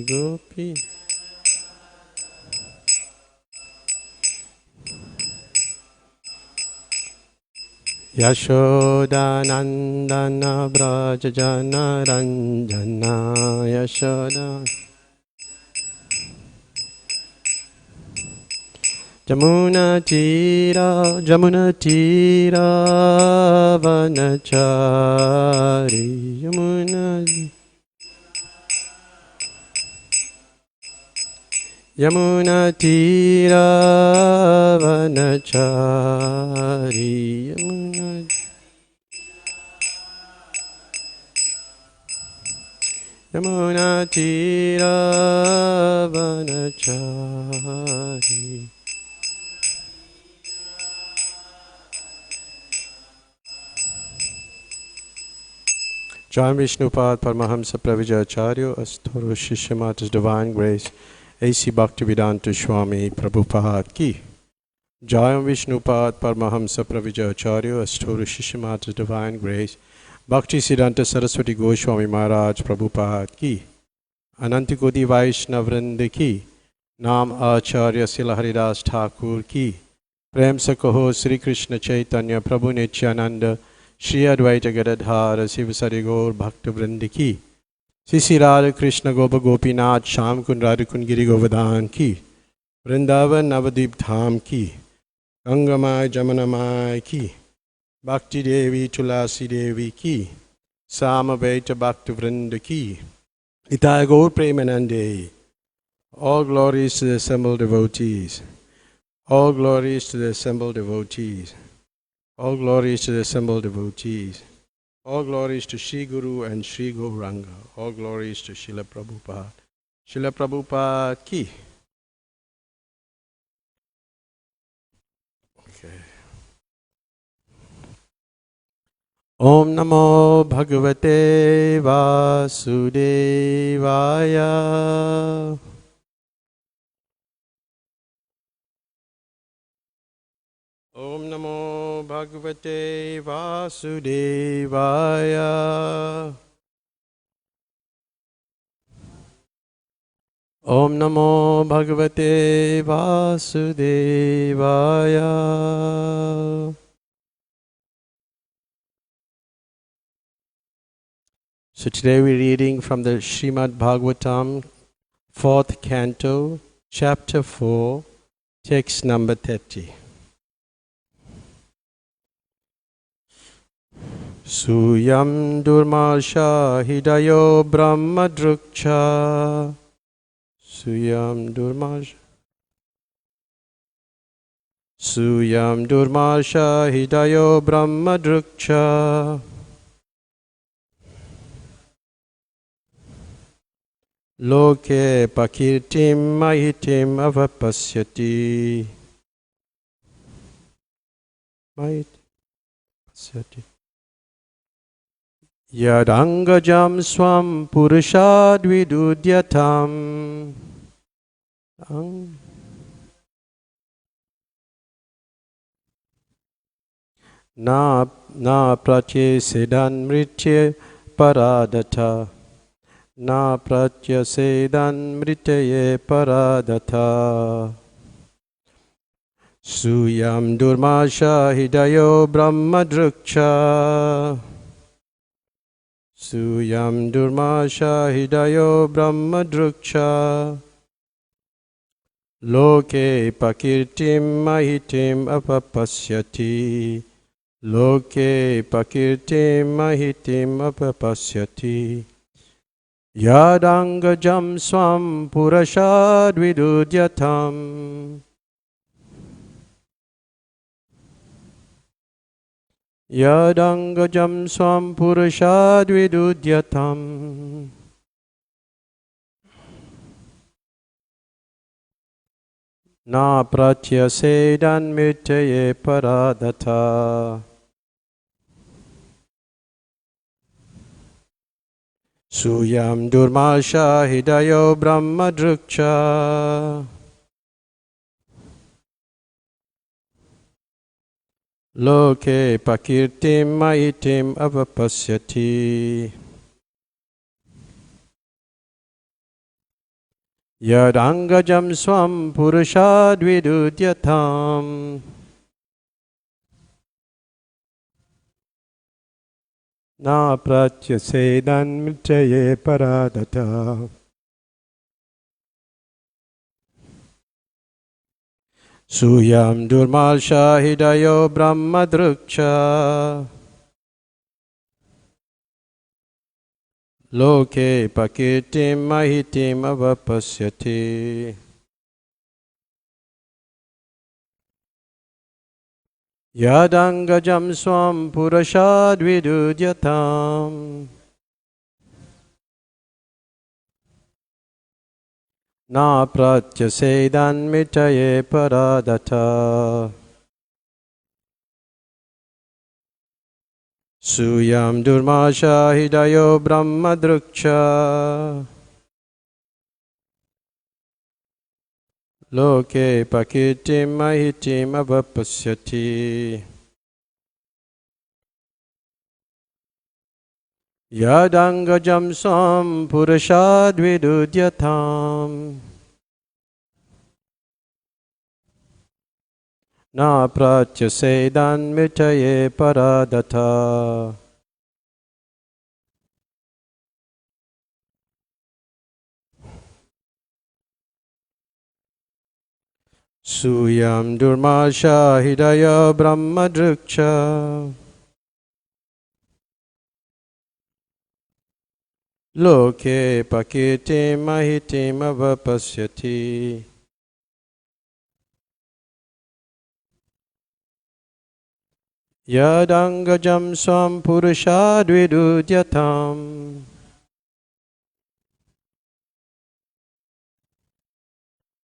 Gopi. Yashodanandana Brajajana Ranjana Yashoda Jamuna Tira Vanachari Yamuna Tira Vanachari Yamuna Tira Vanachari. John Vishnupad Paramahamsa Pravijacharya Asturu Shishyamat's Divine Grace A.C. Bhaktivedanta Swami Prabhupada Ki. Jayam Vishnupad Paramahamsa Pravijacharya Asturu Shishyamat's Divine Grace Bhakti Siddhanta Saraswati Goswami Maharaj Prabhupada Ki. Anantikoti Vaishnavrinda Ki. Nam Acharya Sila Haridas Thakur Ki. Prem Sakaho Sri Krishna Chaitanya Prabhu Nityananda Shri Advaita Gadadhara Sivasari Gaur Bhakta Vrindi Ki. Sisi Radha Krishna Gopa Gopinath Sham Kund Radhakund Giri Govardhan Ki. Vrindavan Navadip Dham Ki. Gangamai Jamanamai Ki. Bhakti Devi Tulasi Devi Ki. Samaveta Bhakta Vrinda Ki. Itaya Gaur Premanande. All glories to the assembled devotees. All glories to the assembled devotees. All glories to the assembled devotees. All glories to Sri Guru and Sri Gauranga. All glories to Srila Prabhupada. Srila Prabhupada Ki. Okay. Om Namo Bhagavate Vasudevaya. Om Namo Bhagavate Vasudevaya. Om Namo Bhagavate Vasudevaya. So today we're reading from the Srimad Bhagavatam, 4th Canto, Chapter 4, text number 30. Suyam Durmarsha Hidayo Brahma Druksha. Suyam Durmarsha Hidayo Brahma Druksha. Loke Pakirtim Mahitim Avapasyati. Mahipasyati. Yadangajam swam purushad vidudyatam. Na pratye sedan mritye paradata. Na pratya sedan mritye paradata. Suyam durmasha hidayo brahma druksha. Suyam durmasha hidayo brahma druksha. Loke pakirtim mahitim apapasyati. Loke pakirtim mahitim apapasyati. Yadangajam swam purashad vidudyatam. Yadangajam swam purashad vidudyatam. Na pratya sedan mitaye paradata. Suyam durmasha hidayo brahma druksha. Loke pakirtim mahitim avapasyati. Yadangajam swam purushad vidudyatam. Na pratyasedan mitraye paradata. Suyam durmal shahidayo brahmadruksha. Loke pakirtim mahitim avapasyati. Yadangajam swam purashad vidudyatam. Na pratyasedan mitaye paradata. Suyam durma shahidayo brahmadruksha. Loke pakirtim mahitim avapasyati. Yadangajam sam purashad vidudyatam. Na pratyasedan mitaye paradata. Suyam durma shahidaya brahmadruksha. Loke pakirtim mahitim avapasyati. Yadangajam swam purushad vidudyatam.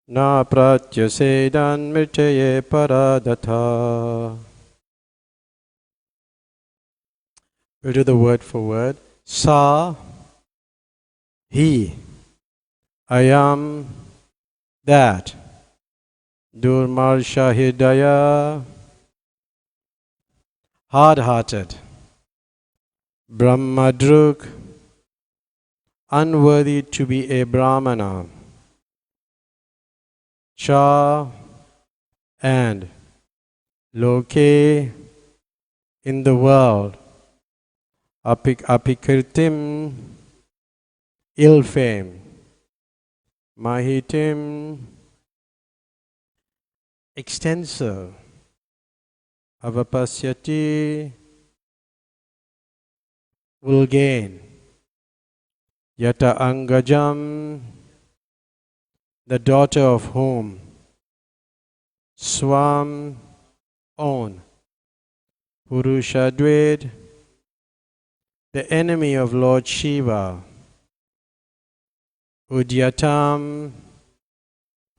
Na pratyasedan mitaye paradata. We'll do the word for word. Sa, he, I am that. Durmal shahidaya, hard-hearted. Brahmadruk, unworthy to be a brahmana. Cha, and. Loke, in the world. Apikirtim, ill fame. Mahitim, extensive. Avapasyati, will gain. Yata angajam, the daughter of whom. Swam, own. Purushadved, the enemy of Lord Shiva. Udyatam,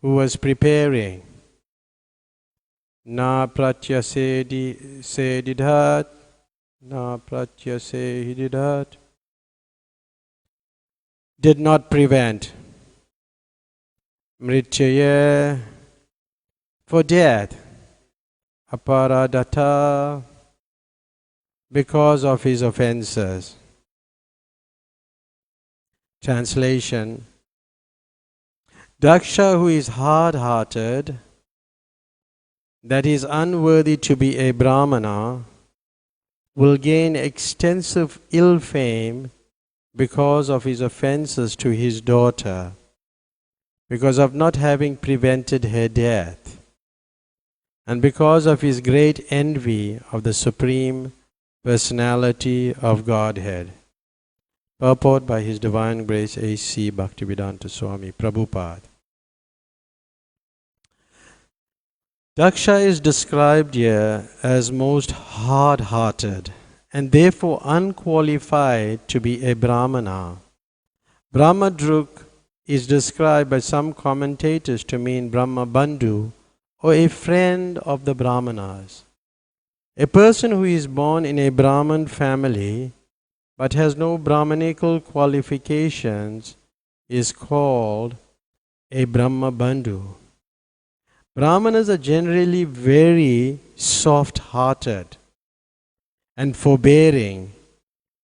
who was preparing. Na pratyasedidat, na pratyasedidat, did not prevent. Mrityaya, for death. Aparadata, because of his offenses. Translation. Daksha, who is hard-hearted, that is unworthy to be a brahmana, will gain extensive ill fame because of his offenses to his daughter, because of not having prevented her death, and because of his great envy of the Supreme Personality of Godhead. Purport by His Divine Grace A.C. Bhaktivedanta Swami Prabhupada. Daksha is described here as most hard-hearted and therefore unqualified to be a brahmana. Brahmadruk is described by some commentators to mean Brahma Bandhu, or a friend of the brahmanas. A person who is born in a Brahman family but has no Brahmanical qualifications is called a Brahma Bandhu. Brahmanas are generally very soft-hearted and forbearing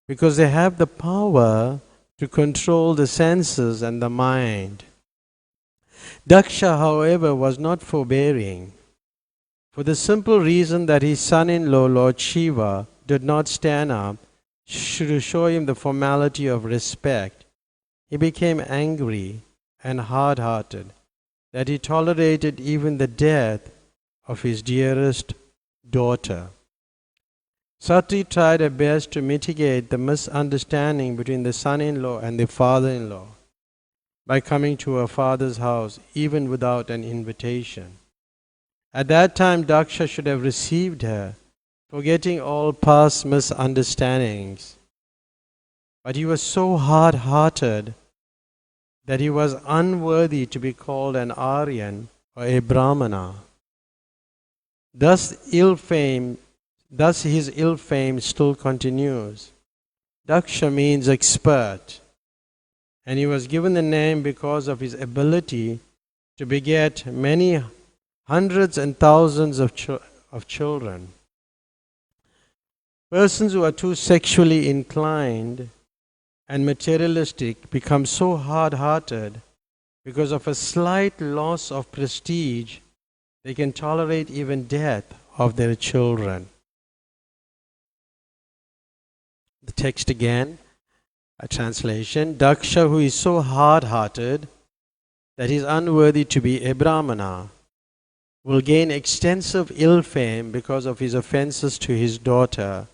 because they have the power to control the senses and the mind. Daksha, however, was not forbearing, for the simple reason that his son-in-law, Lord Shiva, did not stand up to show him the formality of respect. He became angry and hard-hearted that he tolerated even the death of his dearest daughter. Sati tried her best to mitigate the misunderstanding between the son-in-law and the father-in-law by coming to her father's house even without an invitation. At that time, Daksha should have received her, forgetting all past misunderstandings. But he was so hard-hearted that he was unworthy to be called an Aryan or a Brahmana. Thus his ill fame still continues. Daksha means expert, and he was given the name because of his ability to beget many hundreds and thousands of children. Persons who are too sexually inclined and materialistic become so hard-hearted because of a slight loss of prestige, they can tolerate even death of their children. The text again, a translation. Daksha, who is so hard-hearted that he is unworthy to be a Brahmana, will gain extensive ill fame because of his offenses to his daughter,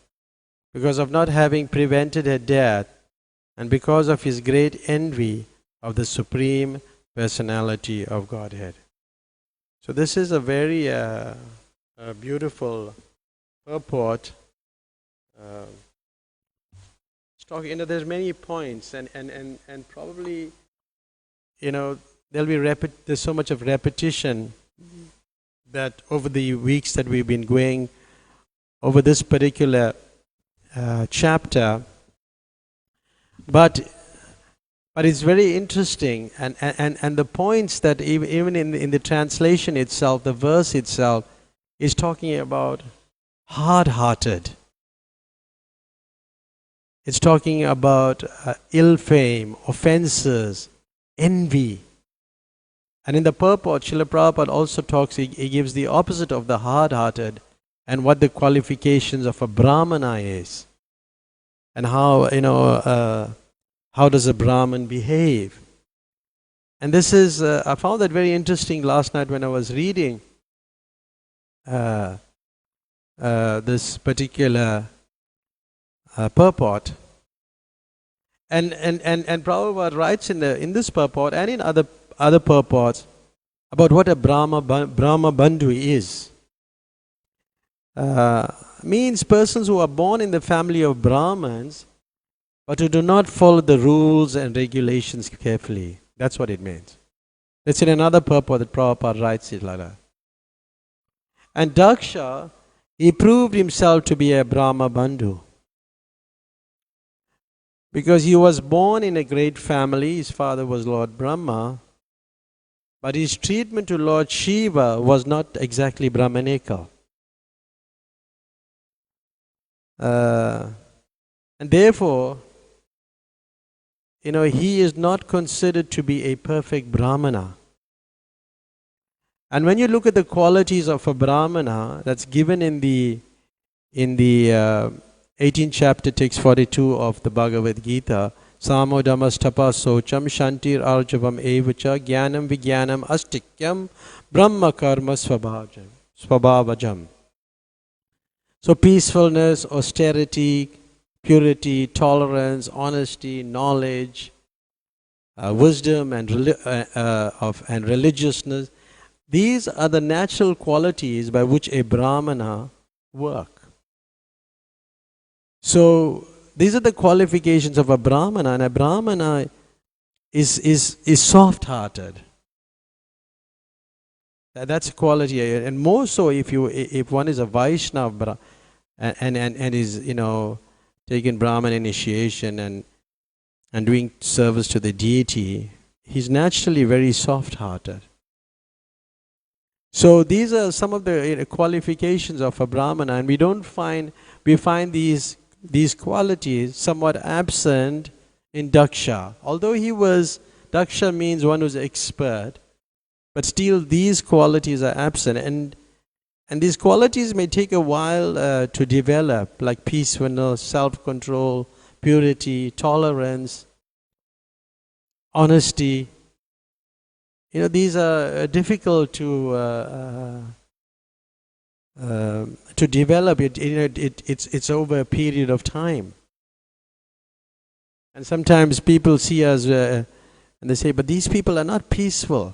because of not having prevented her death, and because of his great envy of the Supreme Personality of Godhead. So this is a very beautiful purport. There's many points, and probably, there's so much of repetition that over the weeks that we've been going over this particular chapter. But it's very interesting, and the points that even in the translation itself, the verse itself is talking about hard-hearted. It's talking about ill fame, offenses, envy. And in the purport, Srila Prabhupada also talks, he gives the opposite of the hard-hearted and what the qualifications of a Brahmana is. And how does a Brahman behave? And this is, I found that very interesting last night when I was reading this particular purport. And Prabhupada writes in this purport and in other purports about what a Brahma Bandhu is. Means persons who are born in the family of Brahmins but who do not follow the rules and regulations carefully. That's what it means. It's in another purport that Prabhupada writes it like that. And Daksha, he proved himself to be a Brahma Bandhu. Because he was born in a great family, his father was Lord Brahma, but his treatment to Lord Shiva was not exactly Brahmanical. And therefore, he is not considered to be a perfect Brahmana. And when you look at the qualities of a Brahmana, that's given in the 18th chapter, text 42 of the Bhagavad Gita, Samo Dhamastapa Socham Shantir Arjavam Evacha Jnanam Vijnanam Astikyam Brahma Karma Swabhavajam. So peacefulness, austerity, purity, tolerance, honesty, knowledge, wisdom and religiousness, these are the natural qualities by which a Brahmana work. So these are the qualifications of a Brahmana, and a Brahmana is soft-hearted. That's a quality, and more so if one is a Vaishnava and is taking Brahman initiation and doing service to the deity, he's naturally very soft-hearted. So these are some of the qualifications of a Brahmana, and we find these qualities somewhat absent in Daksha. Although Daksha means one who's expert, but still these qualities are absent, and these qualities may take a while to develop, like peacefulness, self-control, purity, tolerance, honesty. These are difficult to develop. It's over a period of time. And sometimes people see us and they say, but these people are not peaceful.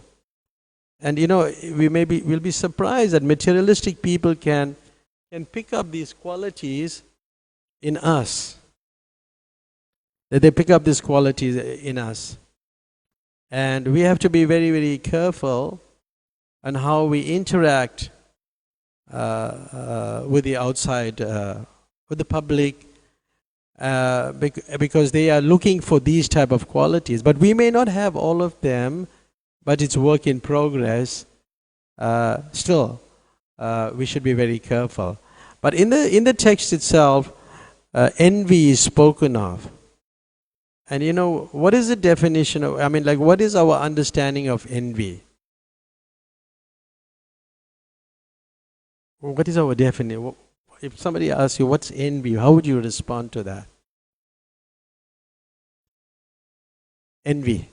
And we'll be surprised that materialistic people can pick up these qualities in us. That they pick up these qualities in us. And we have to be very, very careful on how we interact with the outside, with the public, because they are looking for these type of qualities. But we may not have all of them, but it's work in progress. Still, we should be very careful. But in the text itself, envy is spoken of. And what is the definition of, what is our understanding of envy? What is our definition? If somebody asks you, what's envy? How would you respond to that? Envy.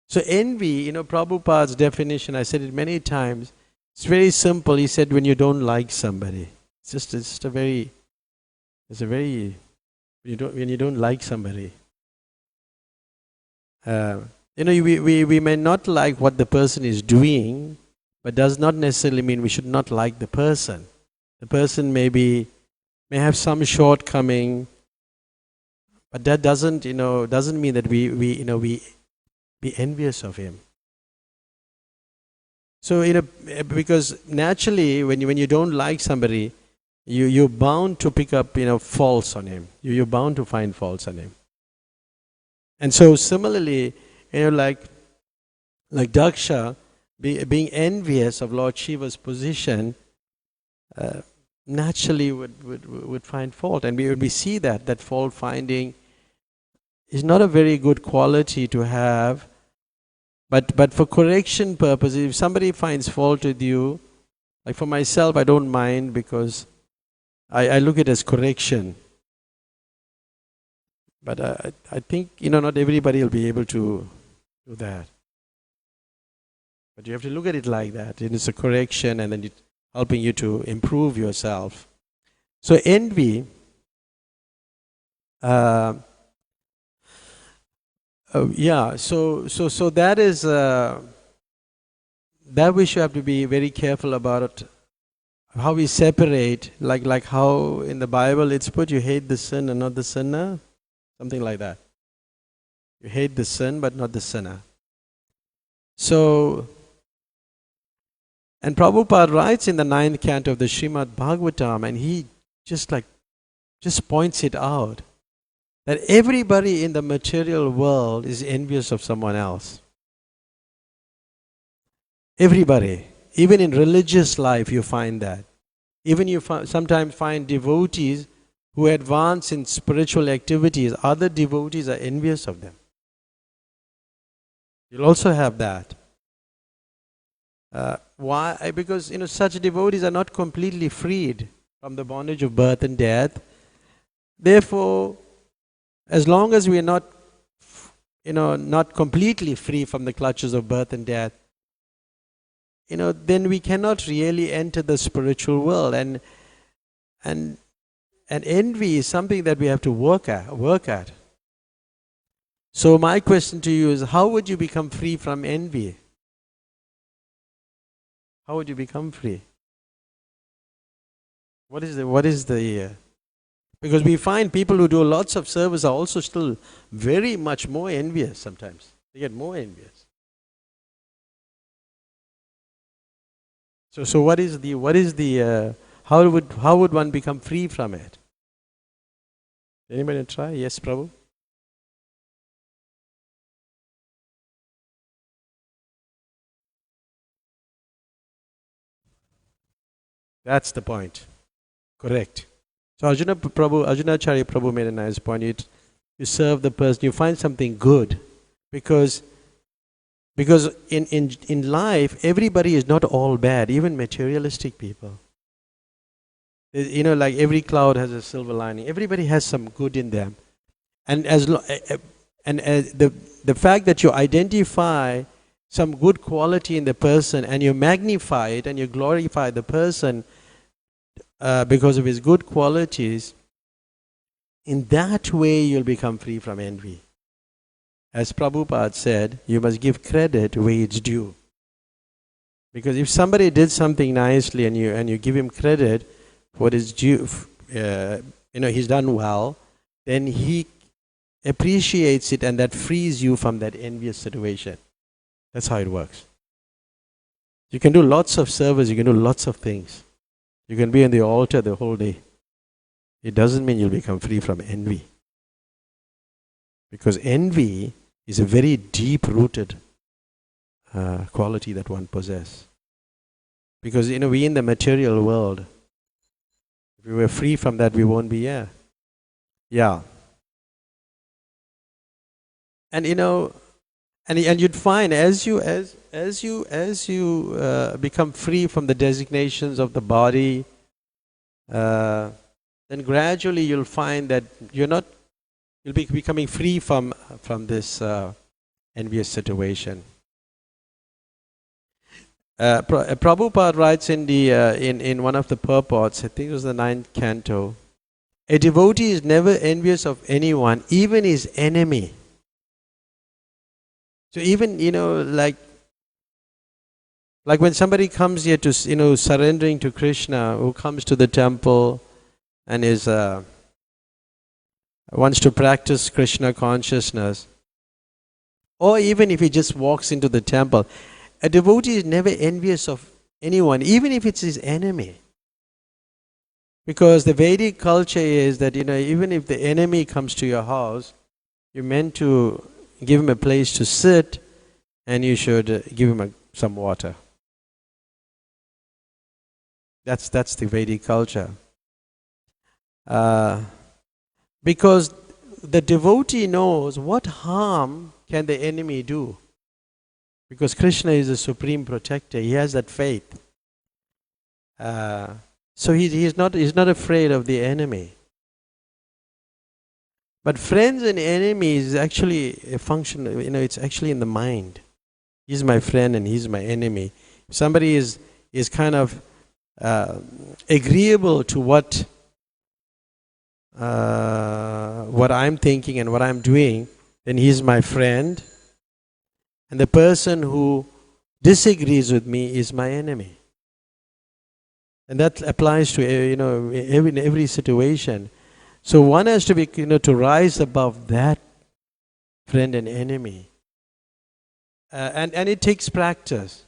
So envy, Prabhupada's definition, I said it many times, it's very simple. He said when you don't like somebody. When you don't like somebody. We may not like what the person is doing, but does not necessarily mean we should not like the person. The person may have some shortcoming, but that doesn't mean that we be envious of him. So because naturally when you don't like somebody, you're bound to pick up faults on him. You're bound to find faults on him. And so similarly, like Daksha being envious of Lord Shiva's position, naturally would find fault. And we see that fault finding is not a very good quality to have. But for correction purposes, if somebody finds fault with you, like for myself, I don't mind, because I look at it as correction. But I think, not everybody will be able to do that. But you have to look at it like that. It's a correction, and then it's helping you to improve yourself. So envy, so that is, that we should have to be very careful about it. How we separate, like how in the Bible it's put, you hate the sin and not the sinner. Something like that. You hate the sin but not the sinner. So, and Prabhupada writes in the 9th canto of the Srimad Bhagavatam, and he just points it out, that everybody in the material world is envious of someone else. Everybody. Even in religious life you find that. Even you sometimes find devotees who advance in spiritual activities, other devotees are envious of them. You'll also have that. Why? Because such devotees are not completely freed from the bondage of birth and death. Therefore, as long as we are not completely free from the clutches of birth and death, then we cannot really enter the spiritual world. And envy is something that we have to work at. So my question to you is, how would you become free from envy? How would you become free? What is the because we find people who do lots of service are also still very much more envious sometimes. They get more envious. So what is the how would one become free from it? Anybody try? Yes, Prabhu? That's the point. Correct. So Arjunacharya Prabhu made a nice point. you serve the person, you find something good, because Because in life, everybody is not all bad, even materialistic people. Like every cloud has a silver lining. Everybody has some good in them. And the fact that you identify some good quality in the person and you magnify it and you glorify the person because of his good qualities, in that way you'll become free from envy. As Prabhupada said, you must give credit where it's due. Because if somebody did something nicely and you give him credit for what is due, he's done well, then he appreciates it and that frees you from that envious situation. That's how it works. You can do lots of service, you can do lots of things. You can be on the altar the whole day. It doesn't mean you'll become free from envy. Because envy is a very deep-rooted quality that one possesses. Because, we in the material world, if we were free from that, we won't be here. Yeah. And, and you'd find as you become free from the designations of the body, then gradually you'll find that you'll be becoming free from this envious situation. Prabhupada writes in one of the purports, I think it was the 9th canto, a devotee is never envious of anyone, even his enemy. So even, like when somebody comes here to, surrendering to Krishna, who comes to the temple and wants to practice Krishna consciousness, or even if he just walks into the temple, a devotee is never envious of anyone, even if it's his enemy. Because the Vedic culture is that, even if the enemy comes to your house, you're meant to give him a place to sit and you should give him some water. That's the Vedic culture. Because the devotee knows what harm can the enemy do. Because Krishna is the supreme protector. He has that faith. So he's not afraid of the enemy. But friends and enemies is actually a function, it's actually in the mind. He's my friend and he's my enemy. If somebody is kind of agreeable to what I'm thinking and what I'm doing, then he's my friend. And the person who disagrees with me is my enemy. And that applies to every situation. So one has to be to rise above that friend and enemy, and it takes practice.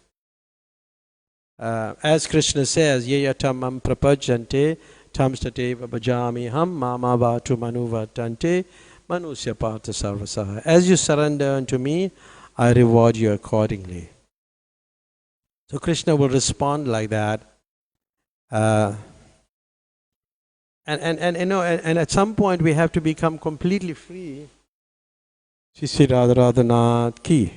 As Krishna says, "Yeya tamam prapajante tam stateva bhajami ham mama vatu manuvartante manusya partha sarvasaha." As you surrender unto me, I reward you accordingly. So Krishna will respond like that. And at some point we have to become completely free. Shri Raghunath ki.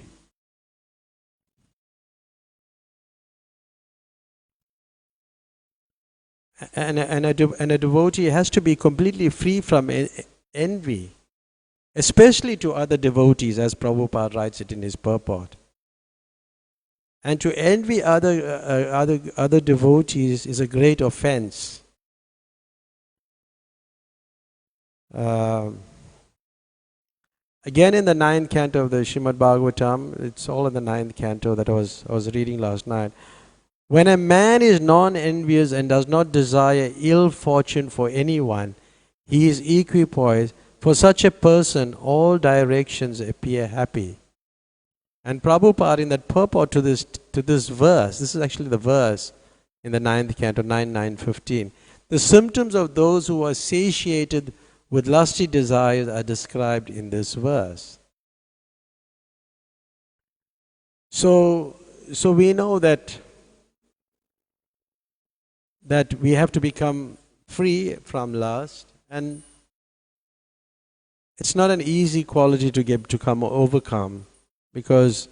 And a devotee has to be completely free from envy, especially to other devotees, as Prabhupada writes it in his purport. And to envy other devotees is a great offense. Again in the 9th canto of the Srimad Bhagavatam, it's all in the 9th canto that I was reading last night. When a man is non-envious and does not desire ill fortune for anyone, he is equipoised. For such a person, all directions appear happy. And Prabhupada in that purport to this verse, this is actually the verse in the 9th canto, 9:9-15. The symptoms of those who are satiated with lusty desires are described in this verse. So we know that we have to become free from lust, and it's not an easy quality to overcome, because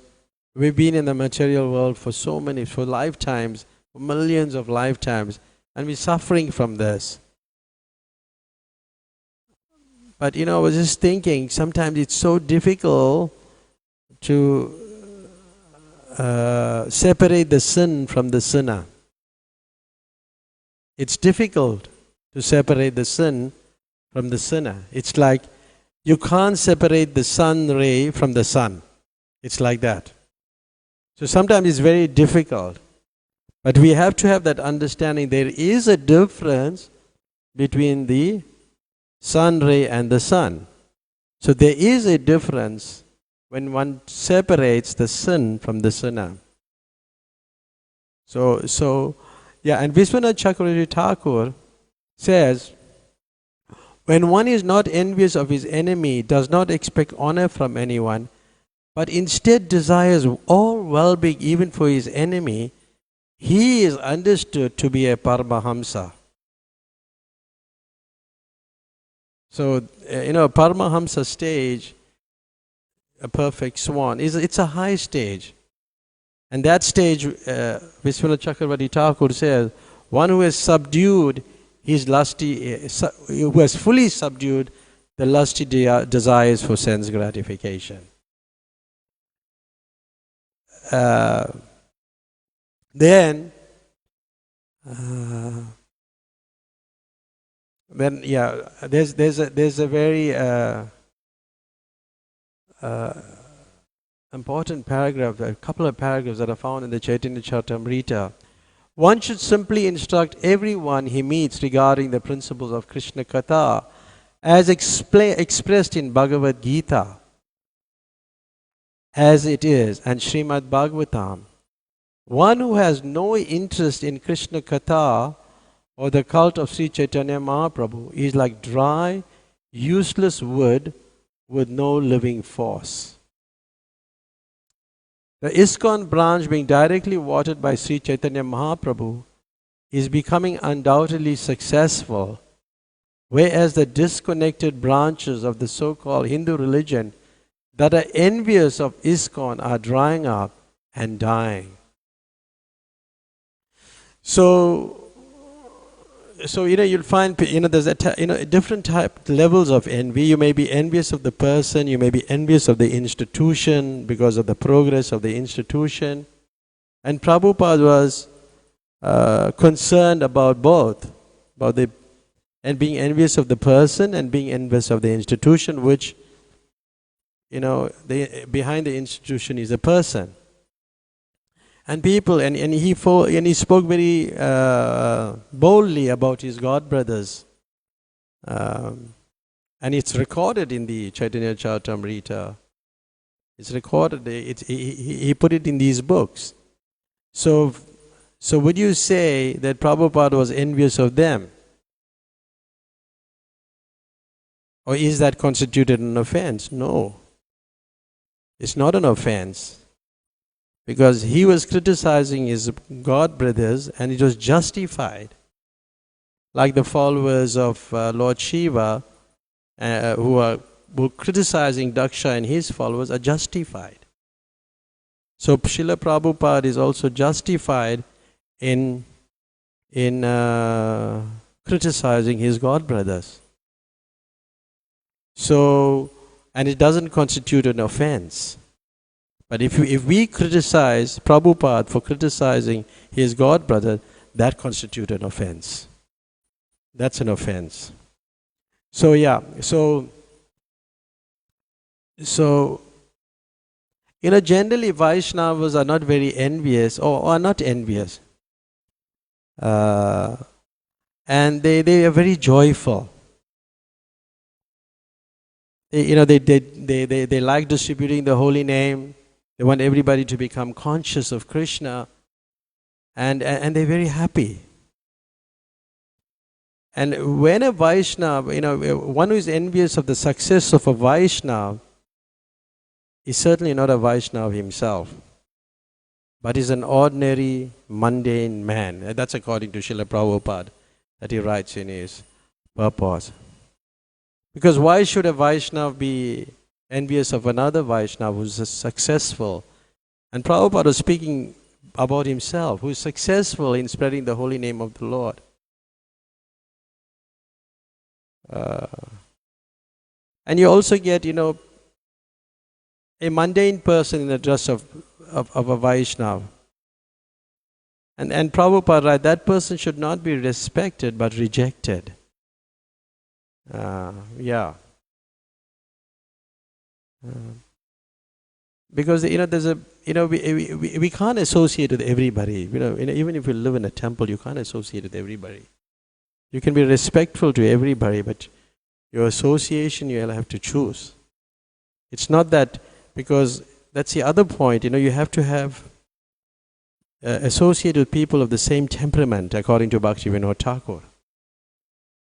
We've been in the material world for for lifetimes, for millions of lifetimes, and we're suffering from this. But I was just thinking, sometimes it's so difficult to separate the sin from the sinner. It's difficult to separate the sin from the sinner. It's like you can't separate the sun ray from the sun. It's like that. So sometimes it's very difficult. But we have to have that understanding. There is a difference between the sun ray and the sun. So there is a difference when one separates the sin from the sinner. So yeah, and Vishwanath Chakravarti Thakur says, when one is not envious of his enemy, does not expect honor from anyone, but instead desires all well-being even for his enemy, he is understood to be a Paramahamsa. So, Paramahamsa stage, a perfect swan, it's a high stage. And that stage, Vishwanath Chakravarti Thakur says, one who has subdued his who has fully subdued the lusty desires for sense gratification. Then there's a very important paragraph, a couple of paragraphs that are found in the Chaitanya Charitamrita. One should simply instruct everyone he meets regarding the principles of Krishna Katha as expressed in Bhagavad Gita as it is, and Srimad Bhagavatam. One who has no interest in Krishna Katha or the cult of Sri Chaitanya Mahaprabhu is like dry, useless wood with no living force. The ISKCON branch, being directly watered by Sri Chaitanya Mahaprabhu, is becoming undoubtedly successful, whereas the disconnected branches of the so-called Hindu religion that are envious of ISKCON are drying up and dying. So you'll find there's different levels of envy. You may be envious of the person, you may be envious of the institution because of the progress of the institution. And Prabhupada was concerned about both, and being envious of the person and being envious of the institution, which behind the institution is a person. And people, and he spoke very boldly about his god brothers, and it's recorded in the Chaitanya Charitamrita. It's recorded. He put it in these books. So would you say that Prabhupada was envious of them, or is that constituted an offense? No, it's not an offense. Because he was criticizing his god brothers and it was justified. Like the followers of Lord Shiva who are criticizing Daksha and his followers are justified. So Srila Prabhupada is also justified in criticizing his god brothers. So, and it doesn't constitute an offense. But if we criticize Prabhupada for criticizing his god brother, that constitutes an offense. That's an offense. So generally Vaishnavas are not very envious or are not envious. And they are very joyful. They like distributing the holy name. They want everybody to become conscious of Krishna, and they're very happy. And when a Vaishnava, one who is envious of the success of a Vaishnava, is certainly not a Vaishnava himself, but is an ordinary, mundane man. And that's according to Srila Prabhupada, that he writes in his purport. Because why should a Vaishnava be envious of another Vaishnava who's successful And Prabhupada was speaking about himself, who is successful in spreading the holy name of the Lord. And you also get, a mundane person in the dress of a Vaishnava. And Prabhupada, right, that person should not be respected but rejected. Because there's a we can't associate with everybody. Even if you live in a temple, you can't associate with everybody. You can be respectful to everybody, but your association you'll have to choose. It's not that, because that's the other point. You have to have associate with people of the same temperament, according to Bhaktivinoda Thakur.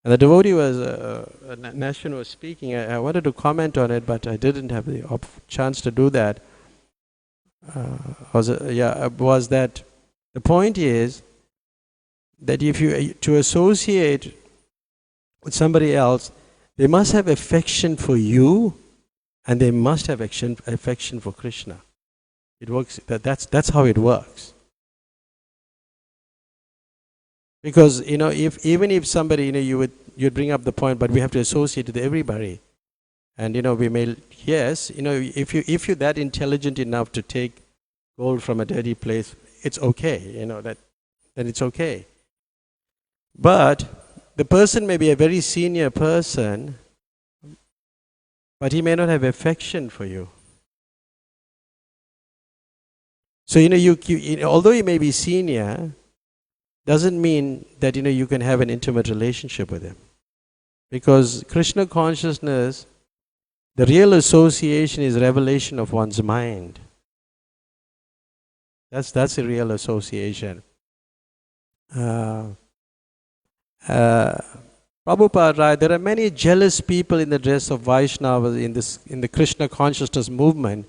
And the devotee was, Nashwin was speaking. I wanted to comment on it, but I didn't have the chance to do that. Was that the point is that if you to associate with somebody else, they must have affection for you, and they must have affection for Krishna. It works. That's how it works. Because if somebody you'd bring up the point, but we have to associate with everybody, and we may if you're that intelligent enough to take gold from a dirty place, it's okay. Then it's okay. But the person may be a very senior person, but he may not have affection for you. So although he may be senior, doesn't mean that you can have an intimate relationship with him. Because Krishna consciousness, the real association is revelation of one's mind. That's a real association. Prabhupada, right, there are many jealous people in the dress of Vaishnavas in the Krishna consciousness movement,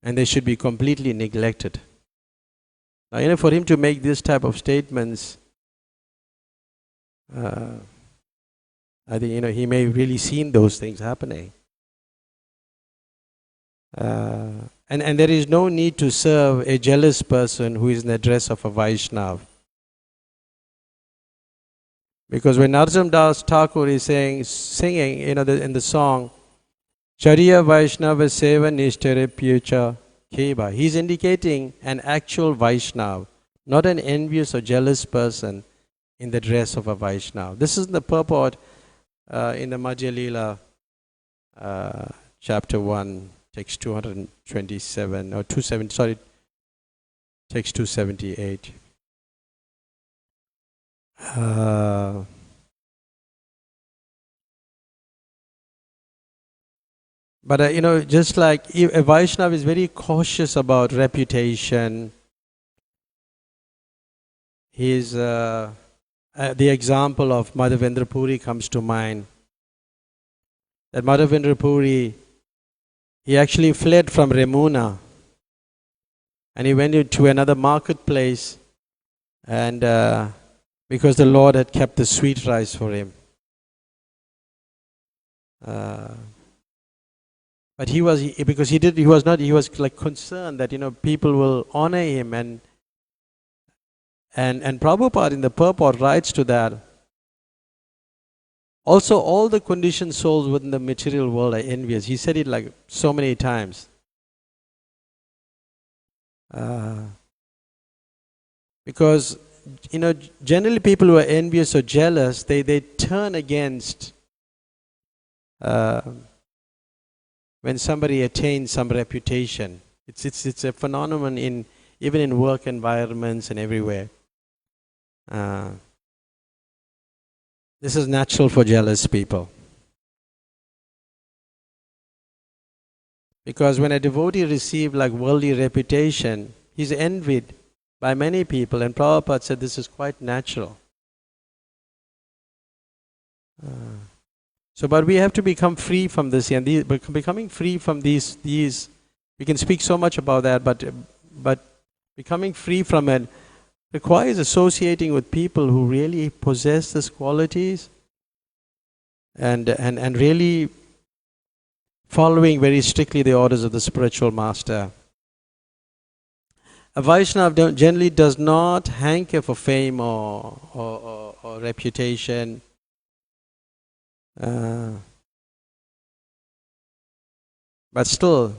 and they should be completely neglected. Now, for him to make this type of statements, I think he may have really seen those things happening. And there is no need to serve a jealous person who is in the dress of a Vaishnava. Because when Narjam Das Thakur is singing, in the song, Chariya Vaishnava Seva Nishtere Pyucha Keba, he's indicating an actual Vaishnava, not an envious or jealous person in the dress of a Vaishnava. This is the purport in the Madhya Leela, chapter 1, text 227, or 270, sorry, text 278. But just like a Vaishnava is very cautious about reputation. He's the example of Madhavendra Puri comes to mind. That Madhavendra Puri, he actually fled from Remuna, and he went into another marketplace, and because the Lord had kept the sweet rice for him. But he was like concerned that people will honor him, and Prabhupada in the purport writes to that. Also, all the conditioned souls within the material world are envious. He said it like so many times. Because generally people who are envious or jealous, they turn against when somebody attains some reputation. It's a phenomenon even in work environments and everywhere. This is natural for jealous people. Because when a devotee receives like worldly reputation, he's envied by many people, and Prabhupada said this is quite natural. But we have to become free from this, and becoming free from these, we can speak so much about that, but becoming free from it requires associating with people who really possess these qualities, and really following very strictly the orders of the spiritual master. A Vaishnava generally does not hanker for fame or reputation. But still,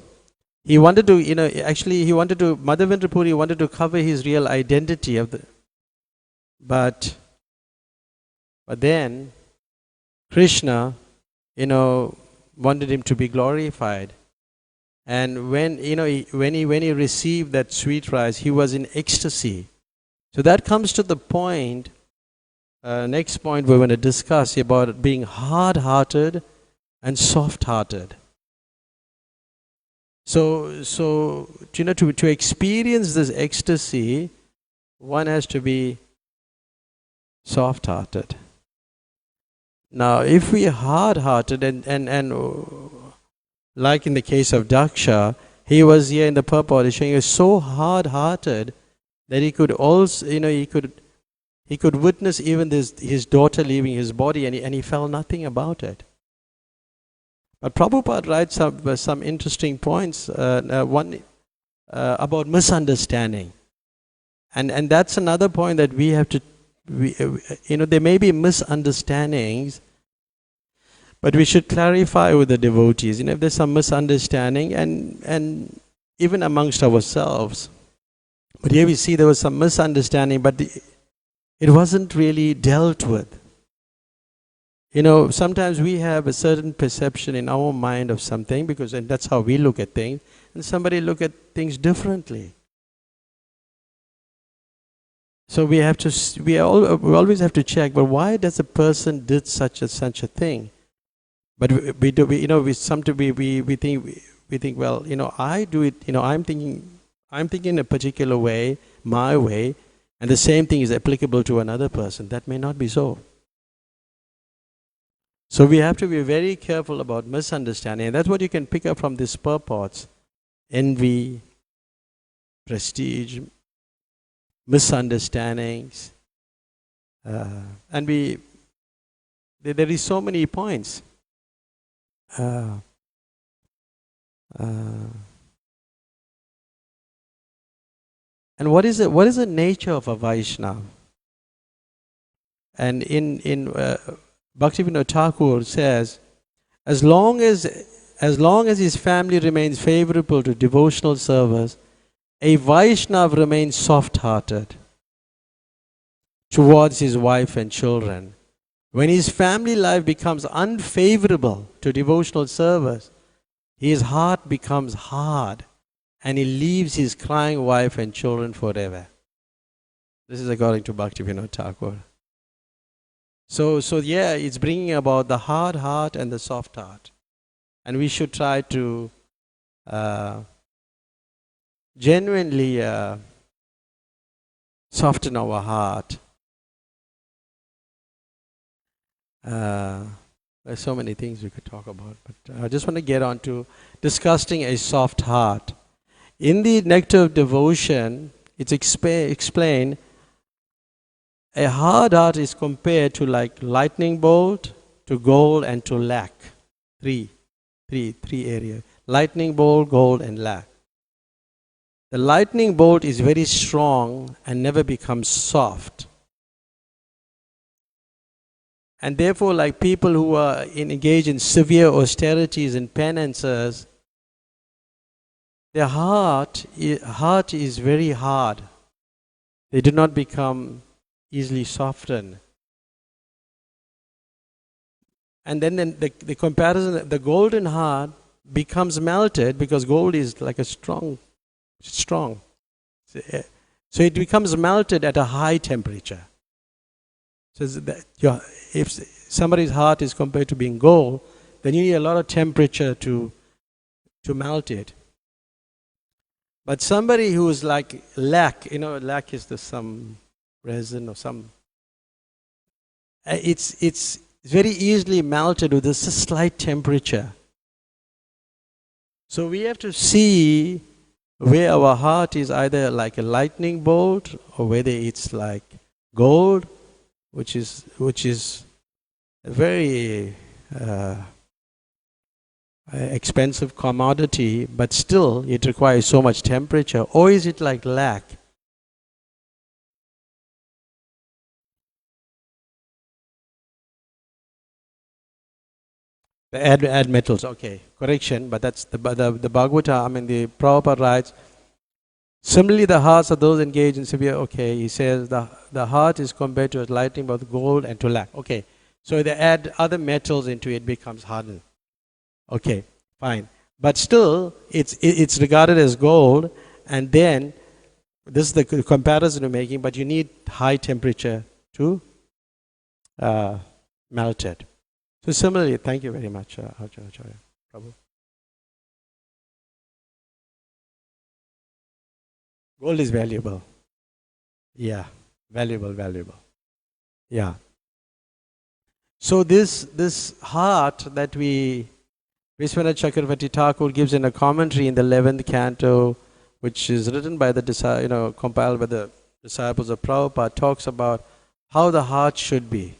he wanted to, Madhavendra Puri wanted to cover his real identity but then Krishna, wanted him to be glorified. And when he received that sweet rice, he was in ecstasy. So that comes to the point, next point we're going to discuss about being hard-hearted and soft-hearted. So to experience this ecstasy, one has to be soft-hearted. Now, if we are hard-hearted and like in the case of Daksha, he was here in the purport, he was so hard-hearted that he could also, he could witness even his daughter leaving his body, and he felt nothing about it. But Prabhupada writes some interesting points. One about misunderstanding, and that's another point that we have to. There may be misunderstandings, but we should clarify with the devotees. If there's some misunderstanding, and even amongst ourselves. But here we see there was some misunderstanding, but it wasn't really dealt with. Sometimes we have a certain perception in our mind of something, and that's how we look at things, and somebody look at things differently. So we always have to check. But why does a person did such a thing? But we think, well, I do it. I'm thinking a particular way, my way, and the same thing is applicable to another person. That may not be so. So we have to be very careful about misunderstanding. And that's what you can pick up from these purports: envy, prestige, misunderstandings, and there is so many points. And what is the nature of a Vaishnava? And in Bhaktivinoda Thakur says, as long as his family remains favorable to devotional service, a Vaishnava remains soft-hearted towards his wife and children. When his family life becomes unfavorable to devotional service, his heart becomes hard and he leaves his crying wife and children forever. This is according to Bhaktivinoda Thakur. So it's bringing about the hard heart and the soft heart. And we should try to genuinely soften our heart. There's so many things we could talk about, but I just want to get on to discussing a soft heart. In the Nectar of Devotion, it's explained, a hard heart is compared to like lightning bolt, to gold, and to lac. Three areas. Lightning bolt, gold, and lac. The lightning bolt is very strong and never becomes soft. And therefore, like people who are engaged in severe austerities and penances, their heart is very hard. They do not become easily softened. And then the comparison, the golden heart becomes melted because gold is like a strong. So it becomes melted at a high temperature. So if somebody's heart is compared to being gold, then you need a lot of temperature to melt it. But somebody who is like lac, lac is some resin or some. It's very easily melted with a slight temperature. So we have to see where our heart is either like a lightning bolt or whether it's like gold, which is very expensive commodity, but still it requires so much temperature? Or is it like lac? Add metals, okay, correction, but that's the Bhagavatam, I mean the Prabhupada writes, similarly the hearts of those engaged in severe, okay, he says the heart is compared to a lightning both gold and to lac. Okay, so they add other metals into it, becomes hardened. Okay, fine. But still, it's regarded as gold, and then, this is the comparison we're making, but you need high temperature to melt it. So similarly, thank you very much, Acharya Prabhu. Gold is valuable. Yeah, valuable. Yeah. So this heart that Vishwanath Chakravarti Thakur gives in a commentary in the 11th canto, which is written by the compiled by the disciples of Prabhupada, talks about how the heart should be.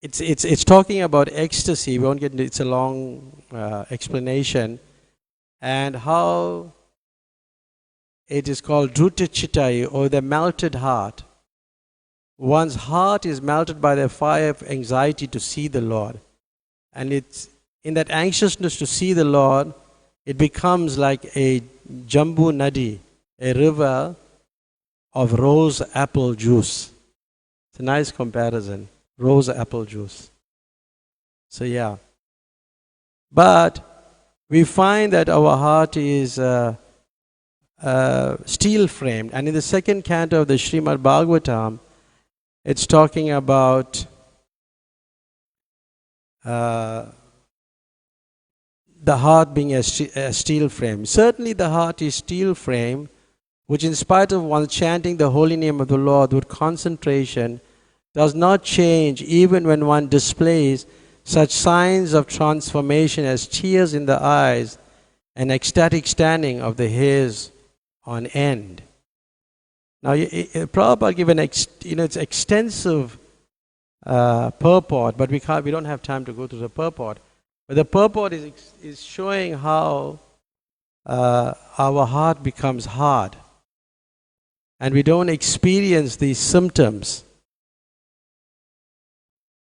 It's talking about ecstasy. We won't get into it's a long explanation, and how it is called Druta Chittai, or the melted heart. One's heart is melted by the fire of anxiety to see the Lord, and it's in that anxiousness to see the Lord, it becomes like a Jambu Nadi, a river of rose apple juice. It's a nice comparison. Rose apple juice. So yeah. But we find that our heart is steel framed. And in the second canto of the Srimad Bhagavatam, it's talking about the heart being a steel frame. Certainly the heart is steel frame, which in spite of one chanting the holy name of the Lord with concentration, does not change even when one displays such signs of transformation as tears in the eyes and ecstatic standing of the hairs on end. Now, Prabhupada given it's extensive purport, but we don't have time to go through the purport. But the purport is showing how our heart becomes hard, and we don't experience these symptoms.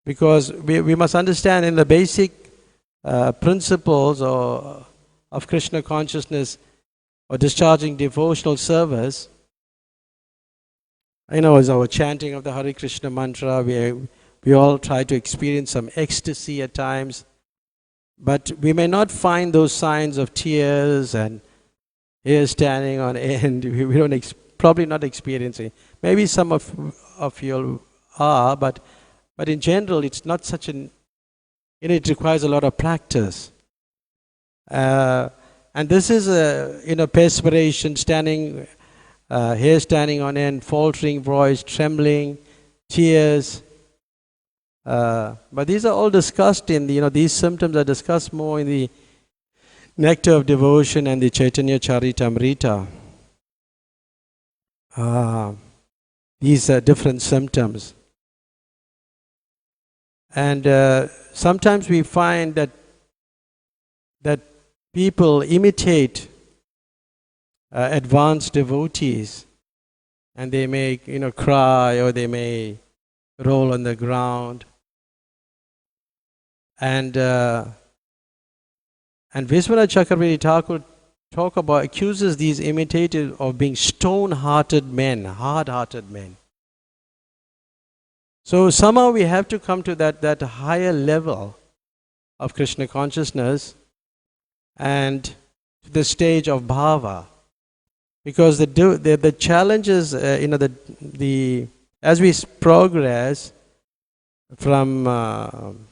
Because we must understand in the basic principles of Krishna consciousness or discharging devotional service, as our chanting of the Hare Krishna mantra, we all try to experience some ecstasy at times, but we may not find those signs of tears and hair standing on end. We don't probably not experiencing. Maybe some of you are, but in general, it's not such it requires a lot of practice. And this is perspiration, standing, hair standing on end, faltering voice, trembling, tears. But these are all discussed in these symptoms are discussed more in the Nectar of Devotion and the Chaitanya Charitamrita. These are different symptoms. And sometimes we find that people imitate advanced devotees, and they may cry, or they may roll on the ground, and Vishwanath Chakravarti Thakur accuses these imitators of being stone-hearted men, hard-hearted men. So somehow we have to come to that higher level of Krishna consciousness and the stage of bhava, because the challenges, as we progress from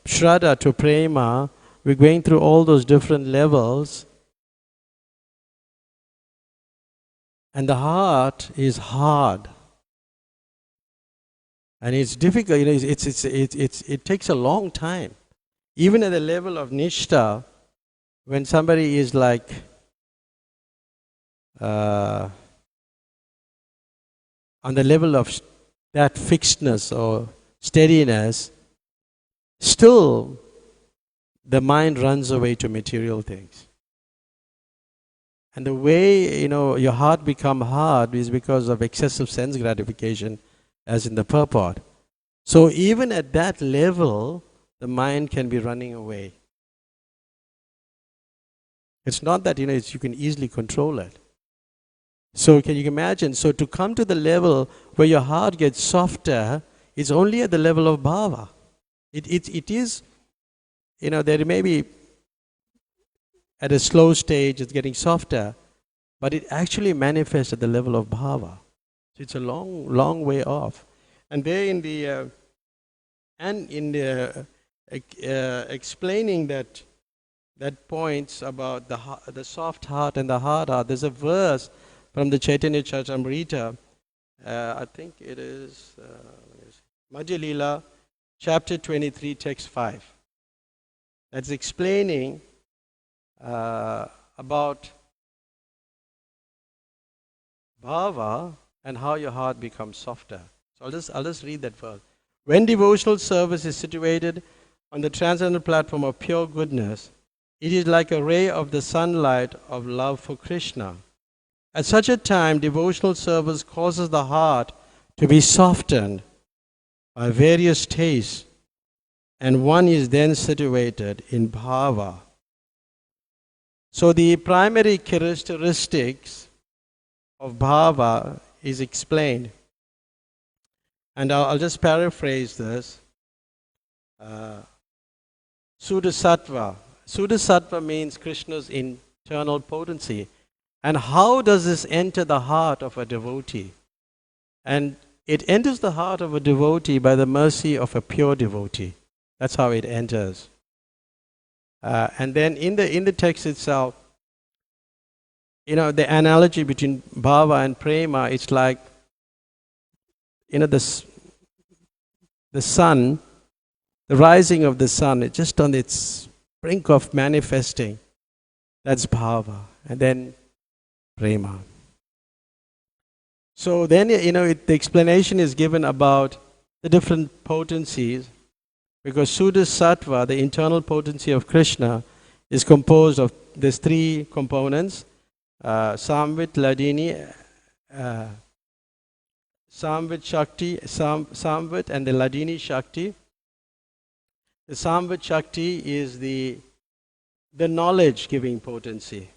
Shraddha to Prema, we're going through all those different levels, and the heart is hard. And it's difficult, it takes a long time. Even at the level of Nishtha, when somebody is like on the level of that fixedness or steadiness, still the mind runs away to material things. And the way, your heart become hard is because of excessive sense gratification, as in the purport. So even at that level, the mind can be running away. It's not that, you can easily control it. So can you imagine? So to come to the level where your heart gets softer, it's only at the level of bhava. It is, there may be at a slow stage, it's getting softer, but it actually manifests at the level of bhava. So it's a long, long way off. And there in the explaining that points about the soft heart and the hard heart, there's a verse from the Chaitanya Charitamrita. I think it is Madhya Leela, chapter 23, text 5. That's explaining about bhava and how your heart becomes softer. So I'll just read that verse. When devotional service is situated on the transcendental platform of pure goodness, it is like a ray of the sunlight of love for Krishna. At such a time, devotional service causes the heart to be softened by various tastes, and one is then situated in bhava. So the primary characteristics of bhava is explained. And I'll just paraphrase this. Sudasattva. Sudasattva means Krishna's internal potency. And how does this enter the heart of a devotee? And it enters the heart of a devotee by the mercy of a pure devotee. That's how it enters. And then in the text itself, the analogy between bhava and prema, it's like, the sun, the rising of the sun, it's just on its brink of manifesting. That's bhava. And then prema. So then, the explanation is given about the different potencies, because Sudasattva, the internal potency of Krishna, is composed of these three components: Samvit, Ladini, Samvit Shakti, Samvit and the Ladini Shakti. The Samvit Shakti is the knowledge-giving potency.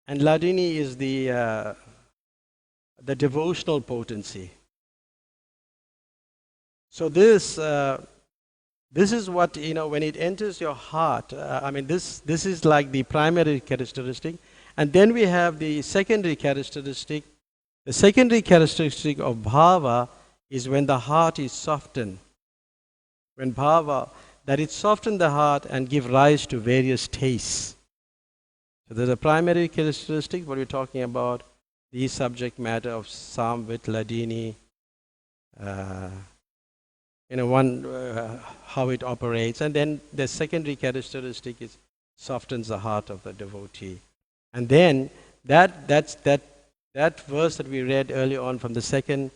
And Ladini is the devotional potency. So this is what, when it enters your heart, this is like the primary characteristic. And then we have the secondary characteristic. The secondary characteristic of bhava is when the heart is softened. When bhava, that it softens the heart and give rise to various tastes. So there's a primary characteristic, what we're talking about, the subject matter of Samvit, Ladini, how it operates. And then the secondary characteristic is softens the heart of the devotee. And then that verse that we read earlier on from the second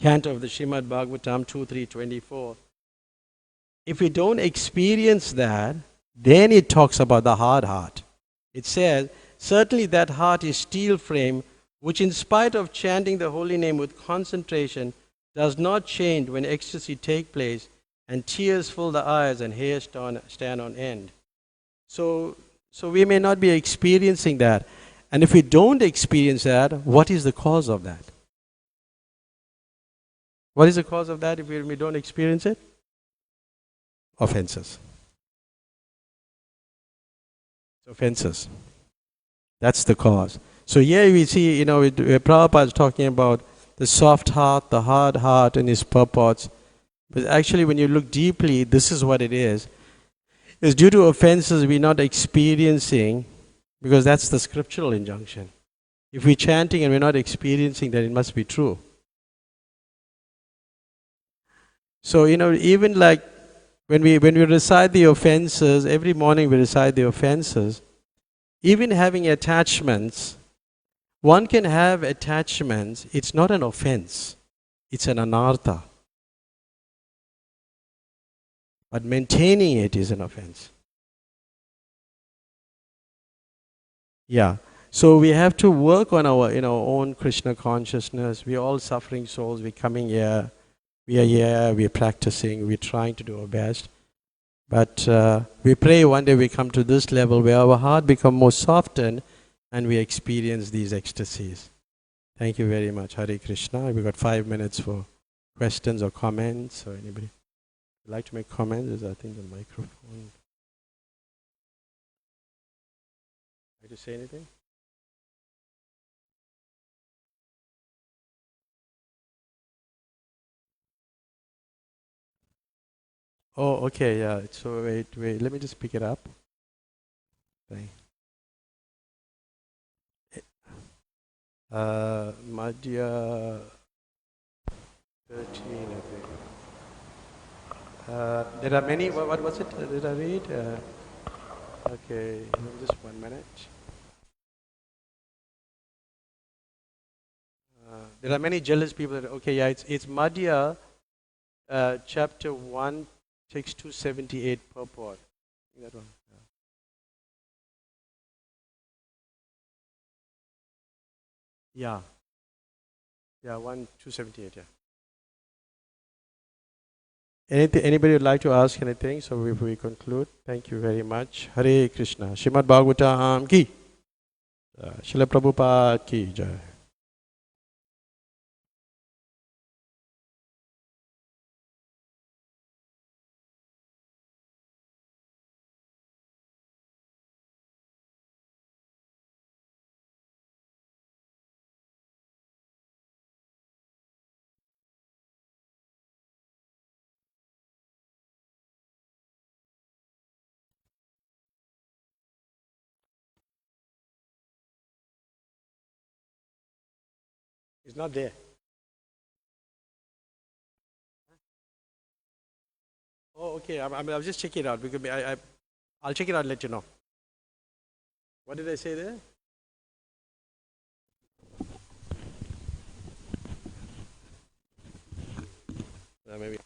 canto of the Srimad Bhagavatam 2.3.24, if we don't experience that, then it talks about the hard heart. It says, certainly that heart is steel frame, which in spite of chanting the holy name with concentration, does not change when ecstasy take place and tears fill the eyes and hair stand on end. So we may not be experiencing that. And if we don't experience that, what is the cause of that? What is the cause of that if we don't experience it? Offenses. Offenses. That's the cause. So here we see, Prabhupada is talking about the soft heart, the hard heart in his purports. But actually when you look deeply, this is what it is. It's due to offenses we're not experiencing, because that's the scriptural injunction. If we're chanting and we're not experiencing that, it must be true. So, even like when we recite the offenses, every morning we recite the offenses, even having attachments, one can have attachments, it's not an offense, it's an anartha. but maintaining it is an offense. Yeah. So we have to work on our own Krishna consciousness. We're all suffering souls. We're coming here. We are here. We're practicing. We're trying to do our best. But we pray one day we come to this level where our heart become more softened and we experience these ecstasies. Thank you very much. Hare Krishna. We've got 5 minutes for questions or comments, or anybody would like to make comments. There's, I think, the microphone. Like to say anything? Oh, okay, yeah. So wait. Let me just pick it up. Thank. Madhya 13, I think. There are many. What was it? Did I read? Okay, just 1 minute. There are many jealous people. Okay, yeah, it's Madhya, chapter 1, text 278 purport. That one. Yeah. Yeah, 1 278. Yeah. Anybody would like to ask anything? So if we conclude, thank you very much. Hare Krishna. Srimad Bhagavatam ki. Srila Prabhupada ki jai. It's not there. Oh, okay. I'll just check it out because I'll check it out and let you know. What did I say there? Maybe.